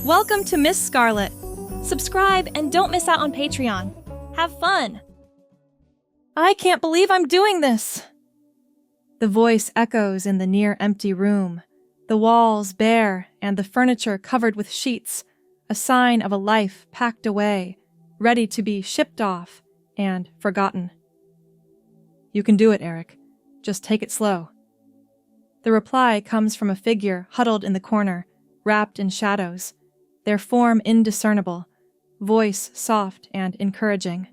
Welcome to Miss Scarlett. Subscribe and don't miss out on Patreon. Have fun! I can't believe I'm doing this! The voice echoes in the near-empty room, the walls bare and the furniture covered with sheets, a sign of a life packed away, ready to be shipped off and forgotten. You can do it, Eric. Just take it slow. The reply comes from a figure huddled in the corner, wrapped in shadows, their form indiscernible, voice soft and encouraging.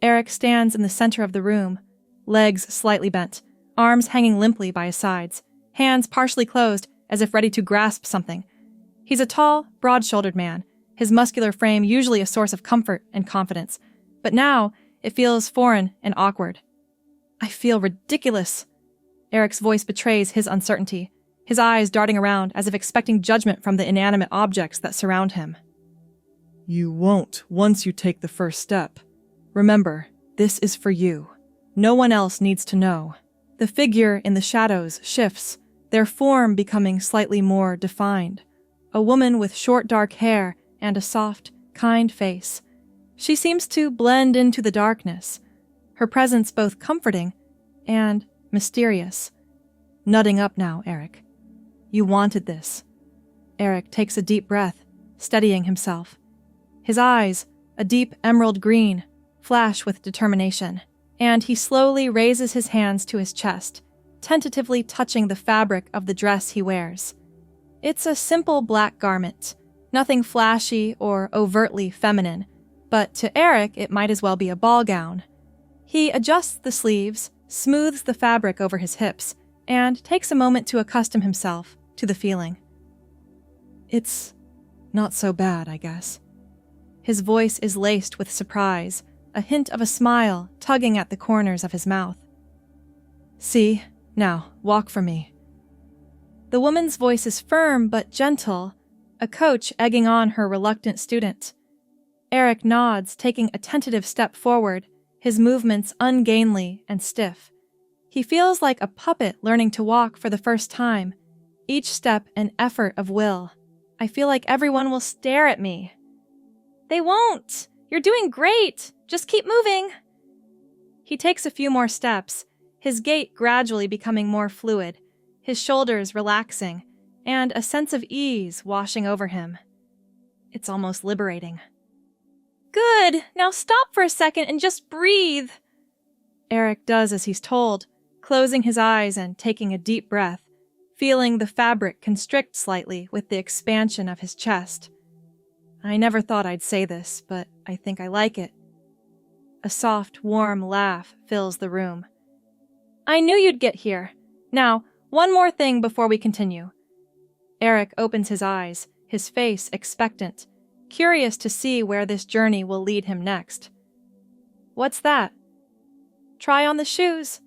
Eric stands in the center of the room, legs slightly bent, arms hanging limply by his sides, hands partially closed as if ready to grasp something. He's a tall, broad-shouldered man, his muscular frame usually a source of comfort and confidence, but now it feels foreign and awkward. I feel ridiculous. Eric's voice betrays his uncertainty, his eyes darting around as if expecting judgment from the inanimate objects that surround him. You won't once you take the first step. Remember, this is for you. No one else needs to know. The figure in the shadows shifts, their form becoming slightly more defined. A woman with short dark hair and a soft, kind face. She seems to blend into the darkness, her presence both comforting and mysterious. Nutting up now, Eric. You wanted this. Eric takes a deep breath, steadying himself. His eyes, a deep emerald green, flash with determination, and he slowly raises his hands to his chest, tentatively touching the fabric of the dress he wears. It's a simple black garment, nothing flashy or overtly feminine, but to Eric it might as well be a ball gown. He adjusts the sleeves, smooths the fabric over his hips, and takes a moment to accustom himself to the feeling. It's not so bad, I guess. His voice is laced with surprise, a hint of a smile tugging at the corners of his mouth. See, now, walk for me. The woman's voice is firm but gentle, a coach egging on her reluctant student. Eric nods, taking a tentative step forward, his movements ungainly and stiff. He feels like a puppet learning to walk for the first time, each step an effort of will. I feel like everyone will stare at me. They won't! You're doing great! Just keep moving! He takes a few more steps, his gait gradually becoming more fluid, his shoulders relaxing, and a sense of ease washing over him. It's almost liberating. Good! Now stop for a second and just breathe! Eric does as he's told, closing his eyes and taking a deep breath, feeling the fabric constrict slightly with the expansion of his chest. I never thought I'd say this, but I think I like it. A soft, warm laugh fills the room. I knew you'd get here. Now, one more thing before we continue. Eric opens his eyes, his face expectant, curious to see where this journey will lead him next. What's that? Try on the shoes.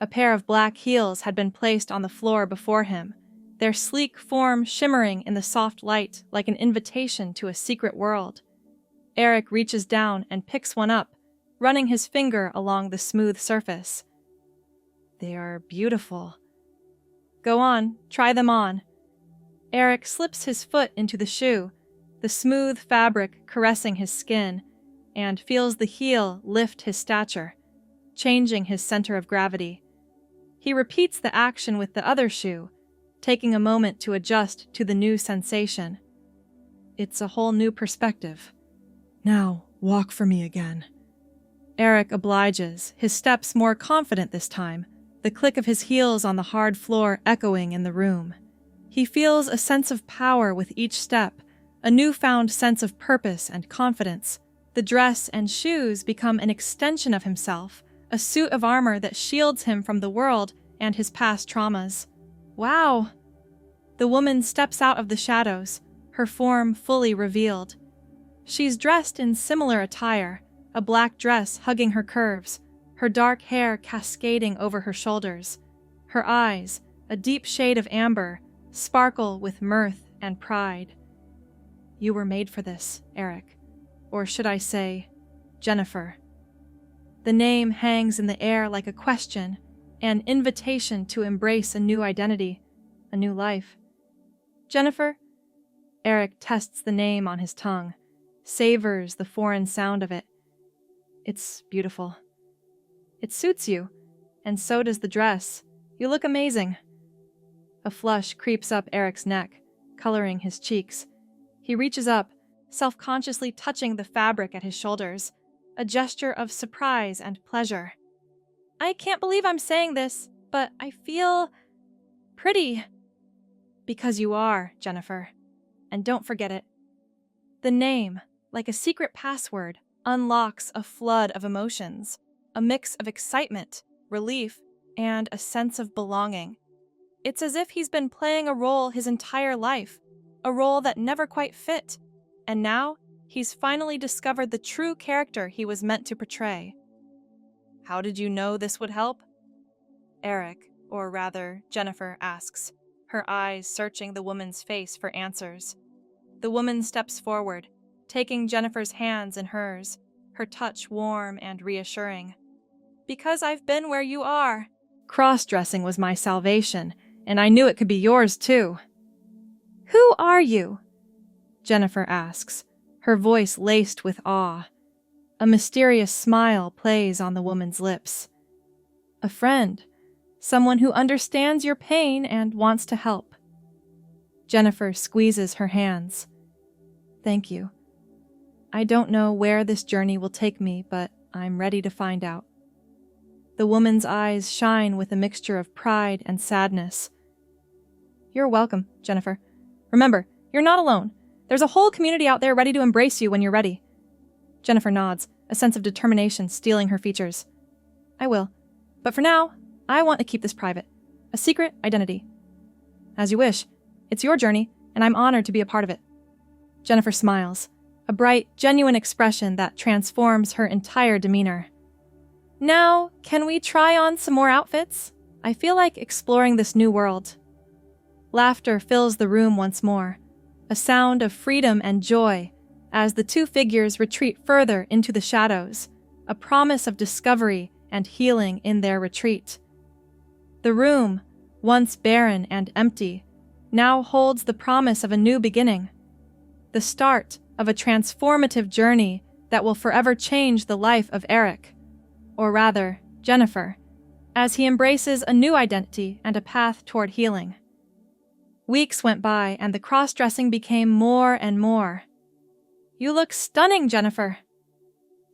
A pair of black heels had been placed on the floor before him, their sleek form shimmering in the soft light like an invitation to a secret world. Eric reaches down and picks one up, running his finger along the smooth surface. They are beautiful. Go on, try them on. Eric slips his foot into the shoe, the smooth fabric caressing his skin, and feels the heel lift his stature, changing his center of gravity. He repeats the action with the other shoe, taking a moment to adjust to the new sensation. It's a whole new perspective. Now, walk for me again. Eric obliges, his steps more confident this time, the click of his heels on the hard floor echoing in the room. He feels a sense of power with each step, a newfound sense of purpose and confidence. The dress and shoes become an extension of himself, a suit of armor that shields him from the world and his past traumas. Wow! The woman steps out of the shadows, her form fully revealed. She's dressed in similar attire, a black dress hugging her curves, her dark hair cascading over her shoulders. Her eyes, a deep shade of amber, sparkle with mirth and pride. You were made for this, Eric. Or should I say, Jennifer. The name hangs in the air like a question, an invitation to embrace a new identity, a new life. Jennifer, Eric tests the name on his tongue, savors the foreign sound of it. It's beautiful. It suits you, and so does the dress. You look amazing. A flush creeps up Eric's neck, coloring his cheeks. He reaches up, self-consciously touching the fabric at his shoulders, a gesture of surprise and pleasure. I can't believe I'm saying this, but I feel pretty. Because you are, Jennifer. And don't forget it. The name, like a secret password, unlocks a flood of emotions, a mix of excitement, relief, and a sense of belonging. It's as if he's been playing a role his entire life, a role that never quite fit, and now he's finally discovered the true character he was meant to portray. How did you know this would help? Eric, or rather, Jennifer, asks, her eyes searching the woman's face for answers. The woman steps forward, taking Jennifer's hands in hers, her touch warm and reassuring. Because I've been where you are. Crossdressing was my salvation, and I knew it could be yours too. Who are you? Jennifer asks, her voice laced with awe. A mysterious smile plays on the woman's lips. A friend, someone who understands your pain and wants to help. Jennifer squeezes her hands. Thank you. I don't know where this journey will take me, but I'm ready to find out. The woman's eyes shine with a mixture of pride and sadness. You're welcome, Jennifer. Remember, you're not alone. There's a whole community out there ready to embrace you when you're ready. Jennifer nods, a sense of determination stealing her features. I will. But for now, I want to keep this private. A secret identity. As you wish. It's your journey, and I'm honored to be a part of it. Jennifer smiles, a bright, genuine expression that transforms her entire demeanor. Now, can we try on some more outfits? I feel like exploring this new world. Laughter fills the room once more, a sound of freedom and joy as the two figures retreat further into the shadows, a promise of discovery and healing in their retreat. The room, once barren and empty, now holds the promise of a new beginning, the start of a transformative journey that will forever change the life of Eric, or rather, Jennifer, as he embraces a new identity and a path toward healing. Weeks went by and the cross-dressing became more and more. You look stunning, Jennifer.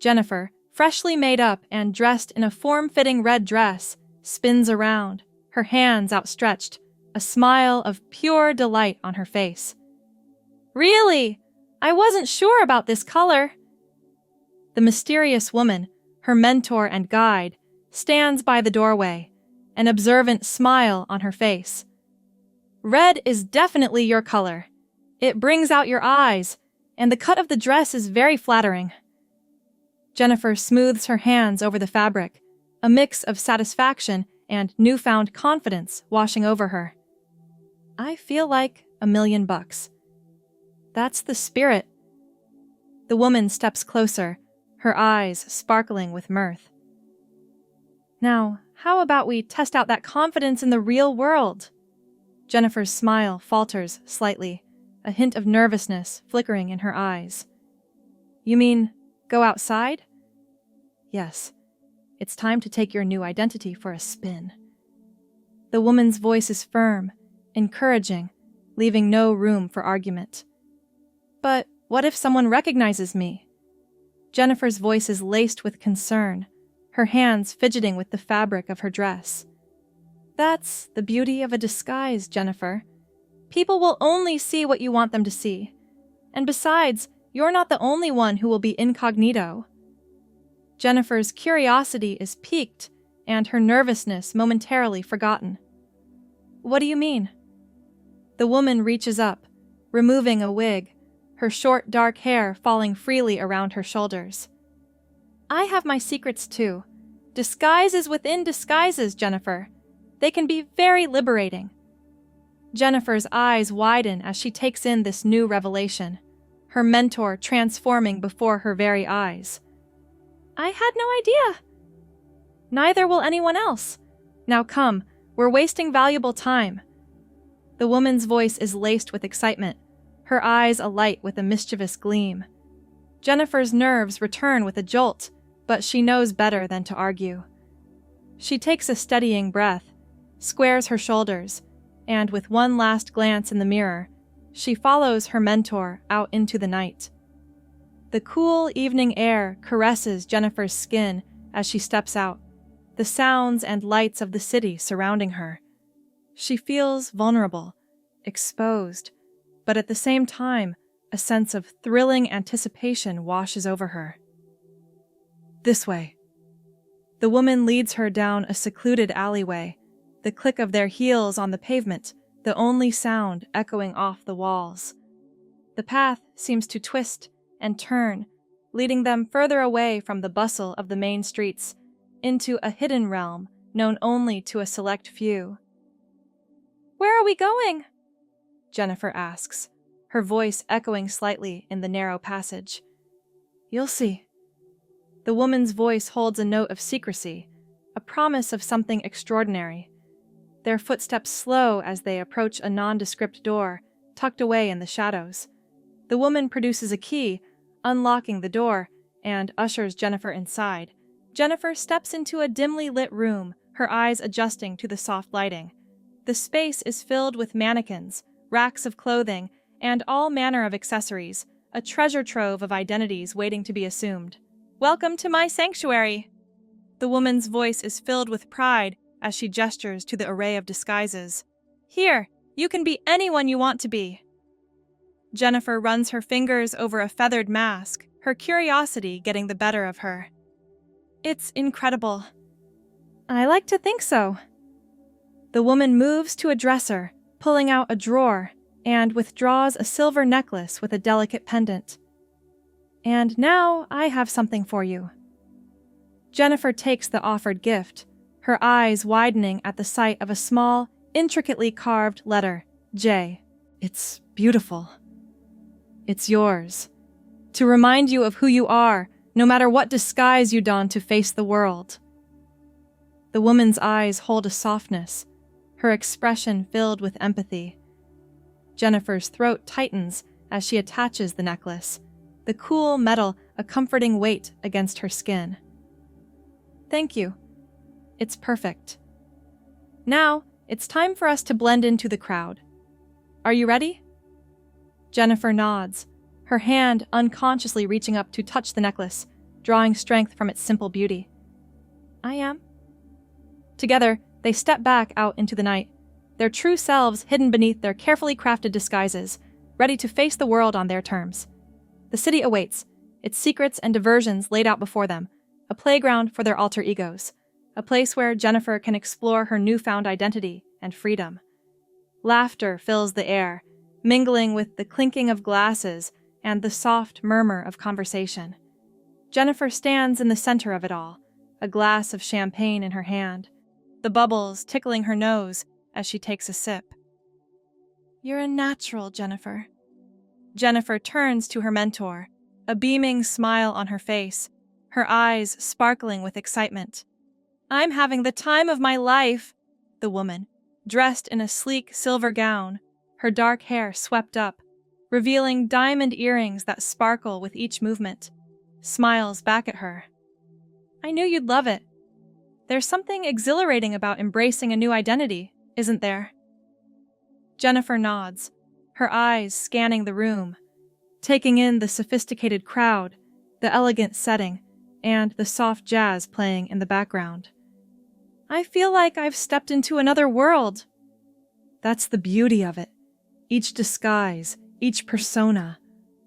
Jennifer, freshly made up and dressed in a form-fitting red dress, spins around, her hands outstretched, a smile of pure delight on her face. Really? I wasn't sure about this color. The mysterious woman, her mentor and guide, stands by the doorway, an observant smile on her face. Red is definitely your color. It brings out your eyes, and the cut of the dress is very flattering. Jennifer smooths her hands over the fabric, a mix of satisfaction and newfound confidence washing over her. I feel like $1,000,000. That's the spirit. The woman steps closer, her eyes sparkling with mirth. Now, how about we test out that confidence in the real world? Jennifer's smile falters slightly, a hint of nervousness flickering in her eyes. You mean, go outside? Yes. It's time to take your new identity for a spin. The woman's voice is firm, encouraging, leaving no room for argument. But what if someone recognizes me? Jennifer's voice is laced with concern, her hands fidgeting with the fabric of her dress. That's the beauty of a disguise, Jennifer. People will only see what you want them to see. And besides, you're not the only one who will be incognito. Jennifer's curiosity is piqued, and her nervousness momentarily forgotten. What do you mean? The woman reaches up, removing a wig, her short dark hair falling freely around her shoulders. I have my secrets too. Disguises within disguises, Jennifer. They can be very liberating. Jennifer's eyes widen as she takes in this new revelation, her mentor transforming before her very eyes. I had no idea. Neither will anyone else. Now come, we're wasting valuable time. The woman's voice is laced with excitement, her eyes alight with a mischievous gleam. Jennifer's nerves return with a jolt, but she knows better than to argue. She takes a steadying breath, squares her shoulders, and with one last glance in the mirror, she follows her mentor out into the night. The cool evening air caresses Jennifer's skin as she steps out, the sounds and lights of the city surrounding her. She feels vulnerable, exposed, but at the same time, a sense of thrilling anticipation washes over her. This way. The woman leads her down a secluded alleyway, the click of their heels on the pavement, the only sound echoing off the walls. The path seems to twist and turn, leading them further away from the bustle of the main streets, into a hidden realm known only to a select few. "Where are we going?" Jennifer asks, her voice echoing slightly in the narrow passage. "You'll see." The woman's voice holds a note of secrecy, a promise of something extraordinary. Their footsteps slow as they approach a nondescript door, tucked away in the shadows. The woman produces a key, unlocking the door, and ushers Jennifer inside. Jennifer steps into a dimly lit room, her eyes adjusting to the soft lighting. The space is filled with mannequins, racks of clothing, and all manner of accessories, a treasure trove of identities waiting to be assumed. "Welcome to my sanctuary!" The woman's voice is filled with pride as she gestures to the array of disguises. "Here, you can be anyone you want to be." Jennifer runs her fingers over a feathered mask, her curiosity getting the better of her. "It's incredible." "I like to think so." The woman moves to a dresser, pulling out a drawer, and withdraws a silver necklace with a delicate pendant. "And now I have something for you." Jennifer takes the offered gift, her eyes widening at the sight of a small, intricately carved letter, J. "It's beautiful. It's yours. To remind you of who you are, no matter what disguise you don to face the world." The woman's eyes hold a softness, her expression filled with empathy. Jennifer's throat tightens as she attaches the necklace, the cool metal a comforting weight against her skin. "Thank you. It's perfect. Now, it's time for us to blend into the crowd. Are you ready?" Jennifer nods, her hand unconsciously reaching up to touch the necklace, drawing strength from its simple beauty. "I am." Together, they step back out into the night, their true selves hidden beneath their carefully crafted disguises, ready to face the world on their terms. The city awaits, its secrets and diversions laid out before them, a playground for their alter egos, a place where Jennifer can explore her newfound identity and freedom. Laughter fills the air, mingling with the clinking of glasses and the soft murmur of conversation. Jennifer stands in the center of it all, a glass of champagne in her hand, the bubbles tickling her nose as she takes a sip. "You're a natural, Jennifer." Jennifer turns to her mentor, a beaming smile on her face, her eyes sparkling with excitement. "I'm having the time of my life," the woman, dressed in a sleek silver gown, her dark hair swept up, revealing diamond earrings that sparkle with each movement, smiles back at her. "I knew you'd love it. There's something exhilarating about embracing a new identity, isn't there?" Jennifer nods, her eyes scanning the room, taking in the sophisticated crowd, the elegant setting, and the soft jazz playing in the background. "I feel like I've stepped into another world." That's the beauty of it. Each disguise, each persona,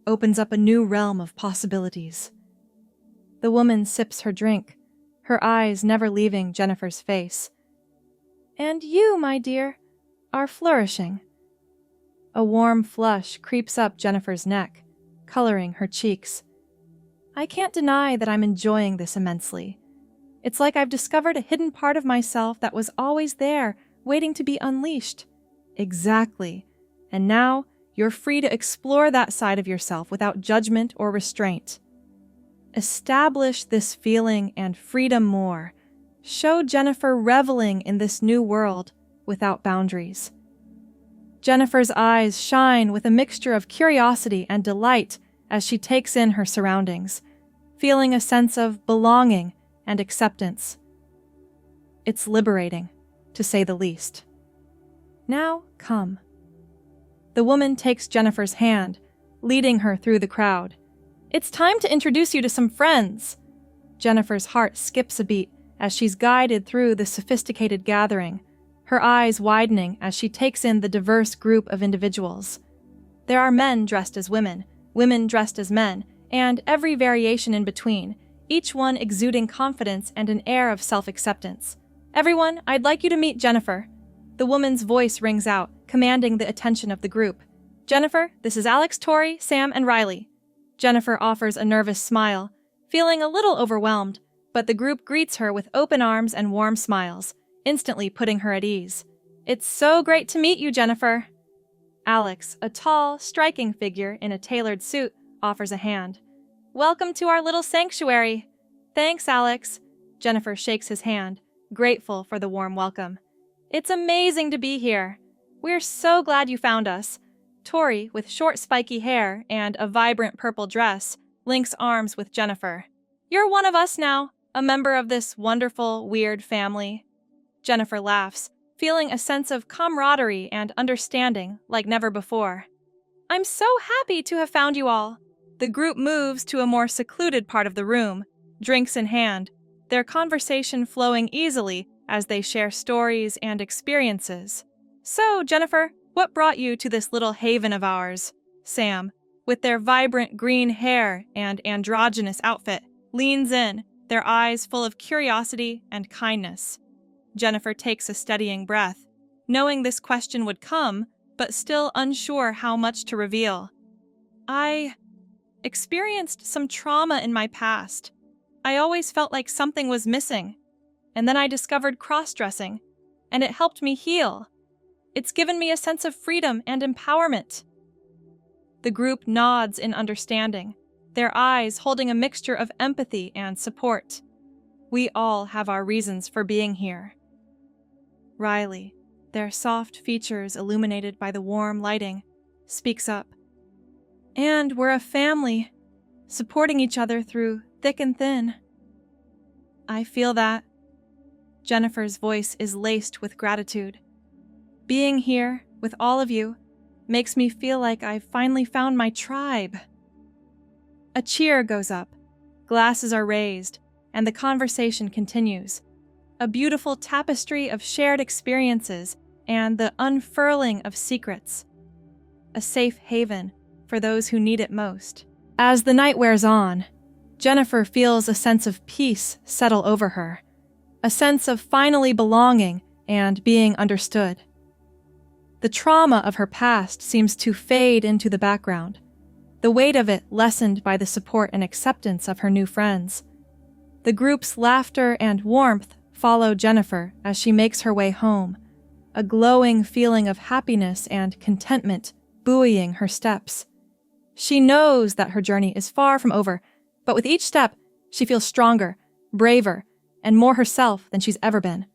opens up a new realm of possibilities. The woman sips her drink, her eyes never leaving Jennifer's face. "And you, my dear, are flourishing." A warm flush creeps up Jennifer's neck, coloring her cheeks. "I can't deny that I'm enjoying this immensely. It's like I've discovered a hidden part of myself that was always there, waiting to be unleashed." "Exactly. And now, you're free to explore that side of yourself without judgment or restraint. Establish this feeling and freedom more. Show Jennifer reveling in this new world without boundaries." Jennifer's eyes shine with a mixture of curiosity and delight as she takes in her surroundings, feeling a sense of belonging and acceptance. It's liberating, to say the least. Now, come. The woman takes Jennifer's hand, leading her through the crowd. It's time to introduce you to some friends. Jennifer's heart skips a beat as she's guided through the sophisticated gathering, her eyes widening as she takes in the diverse group of individuals. There are men dressed as women, women dressed as men, and every variation in between, each one exuding confidence and an air of self-acceptance. Everyone, I'd like you to meet Jennifer. The woman's voice rings out, commanding the attention of the group. Jennifer, this is Alex, Tori, Sam, and Riley. Jennifer offers a nervous smile, feeling a little overwhelmed, but the group greets her with open arms and warm smiles, instantly putting her at ease. It's so great to meet you, Jennifer. Alex, a tall, striking figure in a tailored suit, offers a hand. Welcome to our little sanctuary. Thanks, Alex. Jennifer shakes his hand, grateful for the warm welcome. It's amazing to be here. We're so glad you found us. Tori, with short spiky hair and a vibrant purple dress, links arms with Jennifer. You're one of us now, a member of this wonderful, weird family. Jennifer laughs, feeling a sense of camaraderie and understanding like never before. I'm so happy to have found you all. The group moves to a more secluded part of the room, drinks in hand, their conversation flowing easily as they share stories and experiences. So, Jennifer, what brought you to this little haven of ours? Sam, with their vibrant green hair and androgynous outfit, leans in, their eyes full of curiosity and kindness. Jennifer takes a steadying breath, knowing this question would come, but still unsure how much to reveal. I experienced some trauma in my past. I always felt like something was missing. And then I discovered crossdressing, and it helped me heal. It's given me a sense of freedom and empowerment. The group nods in understanding, their eyes holding a mixture of empathy and support. We all have our reasons for being here. Riley, their soft features illuminated by the warm lighting, speaks up. And we're a family, supporting each other through thick and thin. I feel that. Jennifer's voice is laced with gratitude. Being here with all of you makes me feel like I've finally found my tribe. A cheer goes up, glasses are raised, and the conversation continues. A beautiful tapestry of shared experiences and the unfurling of secrets. A safe haven for those who need it most. As the night wears on, Jennifer feels a sense of peace settle over her, a sense of finally belonging and being understood. The trauma of her past seems to fade into the background, the weight of it lessened by the support and acceptance of her new friends. The group's laughter and warmth follow Jennifer as she makes her way home, a glowing feeling of happiness and contentment buoying her steps. She knows that her journey is far from over, but with each step, she feels stronger, braver, and more herself than she's ever been.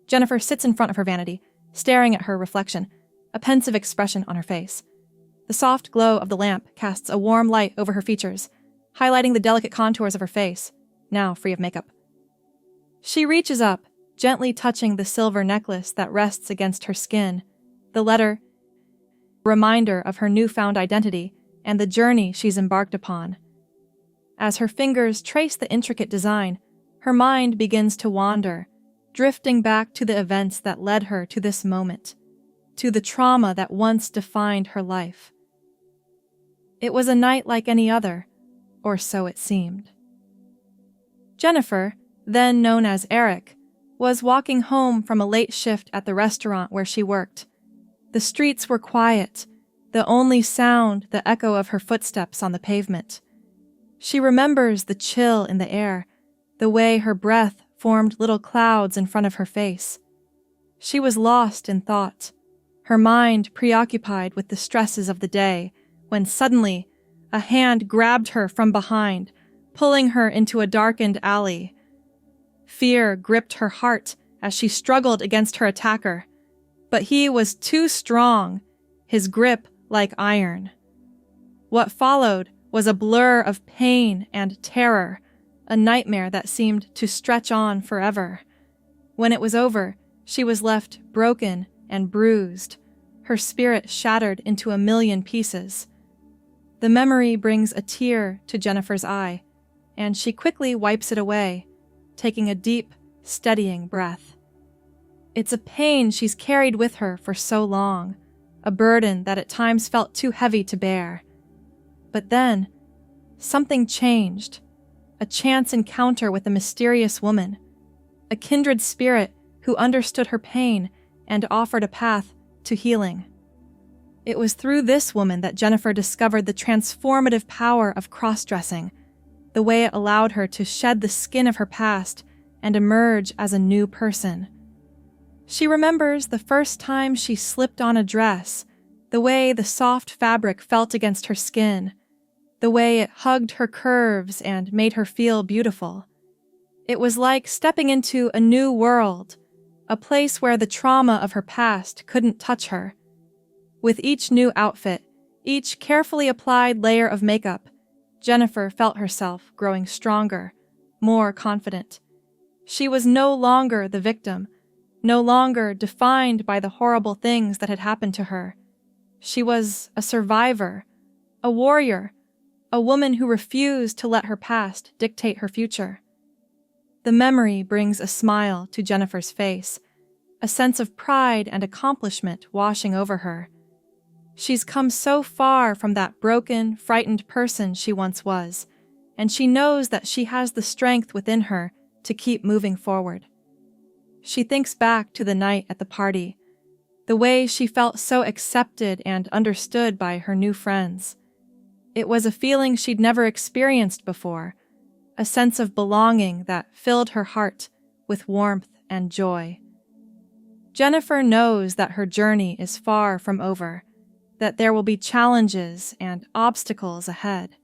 Jennifer sits in front of her vanity, staring at her reflection, a pensive expression on her face. The soft glow of the lamp casts a warm light over her features, highlighting the delicate contours of her face, now free of makeup. She reaches up, gently touching the silver necklace that rests against her skin, the letter, a reminder of her newfound identity and the journey she's embarked upon. As her fingers trace the intricate design, her mind begins to wander, drifting back to the events that led her to this moment, to the trauma that once defined her life. It was a night like any other, or so it seemed. Jennifer, then known as Eric, was walking home from a late shift at the restaurant where she worked. The streets were quiet, the only sound the echo of her footsteps on the pavement. She remembers the chill in the air, the way her breath formed little clouds in front of her face. She was lost in thought, her mind preoccupied with the stresses of the day, when suddenly a hand grabbed her from behind, pulling her into a darkened alley. Fear gripped her heart as she struggled against her attacker, but he was too strong, his grip like iron. What followed was a blur of pain and terror, a nightmare that seemed to stretch on forever. When it was over, she was left broken and bruised, her spirit shattered into a million pieces. The memory brings a tear to Jennifer's eye, and she quickly wipes it away, taking a deep, steadying breath. It's a pain she's carried with her for so long, a burden that at times felt too heavy to bear. But then, something changed. A chance encounter with a mysterious woman, a kindred spirit who understood her pain and offered a path to healing. It was through this woman that Jennifer discovered the transformative power of crossdressing, the way it allowed her to shed the skin of her past and emerge as a new person. She remembers the first time she slipped on a dress, the way the soft fabric felt against her skin, the way it hugged her curves and made her feel beautiful. It was like stepping into a new world, a place where the trauma of her past couldn't touch her. With each new outfit, each carefully applied layer of makeup, Jennifer felt herself growing stronger, more confident. She was no longer the victim, no longer defined by the horrible things that had happened to her. She was a survivor, a warrior, a woman who refused to let her past dictate her future. The memory brings a smile to Jennifer's face, a sense of pride and accomplishment washing over her. She's come so far from that broken, frightened person she once was, and she knows that she has the strength within her to keep moving forward. She thinks back to the night at the party, the way she felt so accepted and understood by her new friends. It was a feeling she'd never experienced before, a sense of belonging that filled her heart with warmth and joy. Jennifer knows that her journey is far from over, that there will be challenges and obstacles ahead.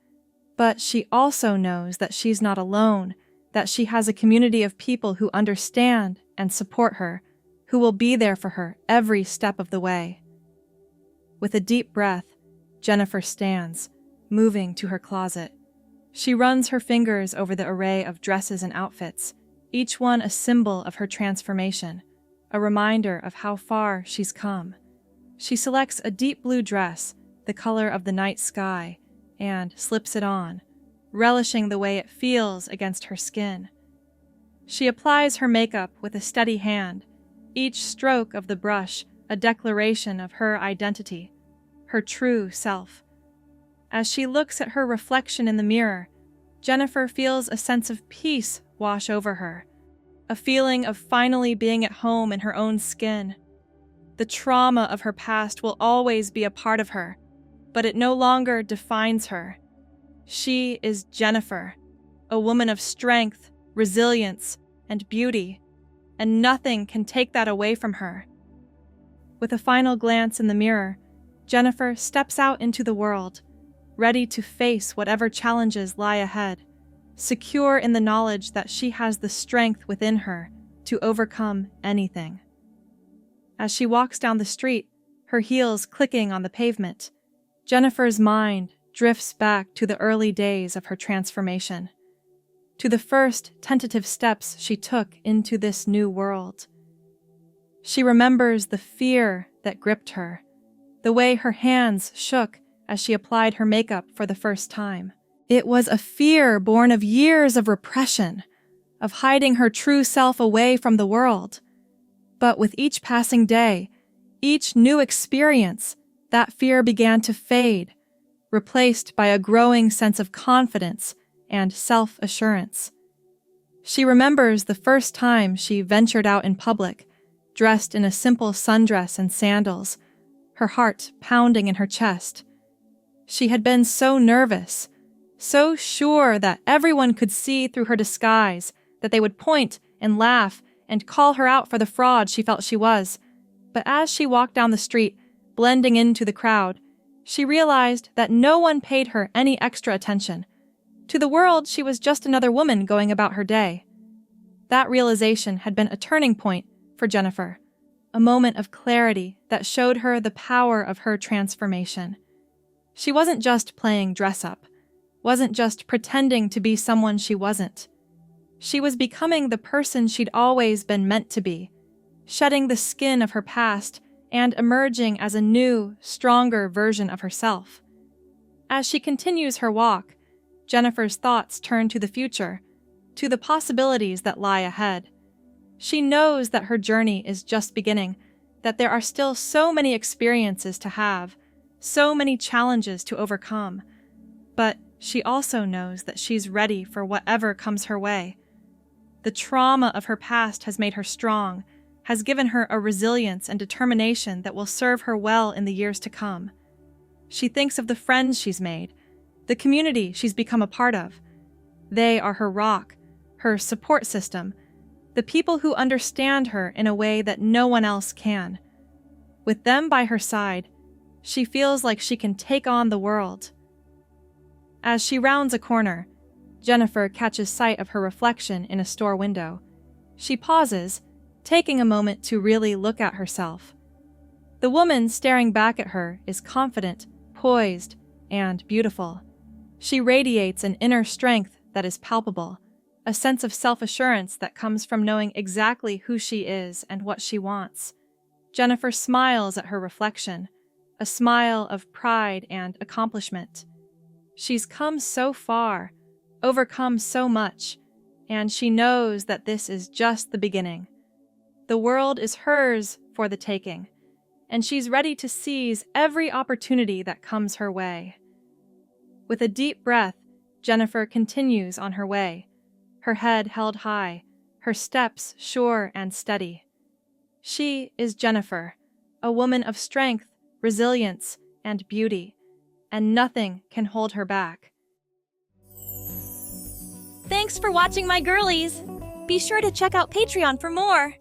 But she also knows that she's not alone, that she has a community of people who understand and support her, who will be there for her every step of the way. With a deep breath, Jennifer stands, moving to her closet. She runs her fingers over the array of dresses and outfits, each one a symbol of her transformation, a reminder of how far she's come. She selects a deep blue dress, the color of the night sky, and slips it on, relishing the way it feels against her skin. She applies her makeup with a steady hand, each stroke of the brush a declaration of her identity, her true self. As she looks at her reflection in the mirror, Jennifer feels a sense of peace wash over her, a feeling of finally being at home in her own skin. The trauma of her past will always be a part of her, but it no longer defines her. She is Jennifer, a woman of strength, resilience, and beauty, and nothing can take that away from her. With a final glance in the mirror, Jennifer steps out into the world, ready to face whatever challenges lie ahead, secure in the knowledge that she has the strength within her to overcome anything. As she walks down the street, her heels clicking on the pavement, Jennifer's mind drifts back to the early days of her transformation, to the first tentative steps she took into this new world. She remembers the fear that gripped her, the way her hands shook as she applied her makeup for the first time. It was a fear born of years of repression, of hiding her true self away from the world. But with each passing day, each new experience, that fear began to fade, replaced by a growing sense of confidence and self-assurance. She remembers the first time she ventured out in public, dressed in a simple sundress and sandals, her heart pounding in her chest. She had been so nervous, so sure that everyone could see through her disguise, that they would point and laugh and call her out for the fraud she felt she was. But as she walked down the street, blending into the crowd, she realized that no one paid her any extra attention. To the world, she was just another woman going about her day. That realization had been a turning point for Jennifer, a moment of clarity that showed her the power of her transformation. She wasn't just playing dress-up, wasn't just pretending to be someone she wasn't. She was becoming the person she'd always been meant to be, shedding the skin of her past and emerging as a new, stronger version of herself. As she continues her walk, Jennifer's thoughts turn to the future, to the possibilities that lie ahead. She knows that her journey is just beginning, that there are still so many experiences to have, so many challenges to overcome. But she also knows that she's ready for whatever comes her way. The trauma of her past has made her strong, has given her a resilience and determination that will serve her well in the years to come. She thinks of the friends she's made, the community she's become a part of. They are her rock, her support system, the people who understand her in a way that no one else can. With them by her side, she feels like she can take on the world. As she rounds a corner, Jennifer catches sight of her reflection in a store window. She pauses, taking a moment to really look at herself. The woman staring back at her is confident, poised, and beautiful. She radiates an inner strength that is palpable, a sense of self-assurance that comes from knowing exactly who she is and what she wants. Jennifer smiles at her reflection, a smile of pride and accomplishment. She's come so far, overcome so much, and she knows that this is just the beginning. The world is hers for the taking, and she's ready to seize every opportunity that comes her way. With a deep breath, Jennifer continues on her way, her head held high, her steps sure and steady. She is Jennifer, a woman of strength, resilience, and beauty, and nothing can hold her back. Thanks for watching, my girlies! Be sure to check out Patreon for more!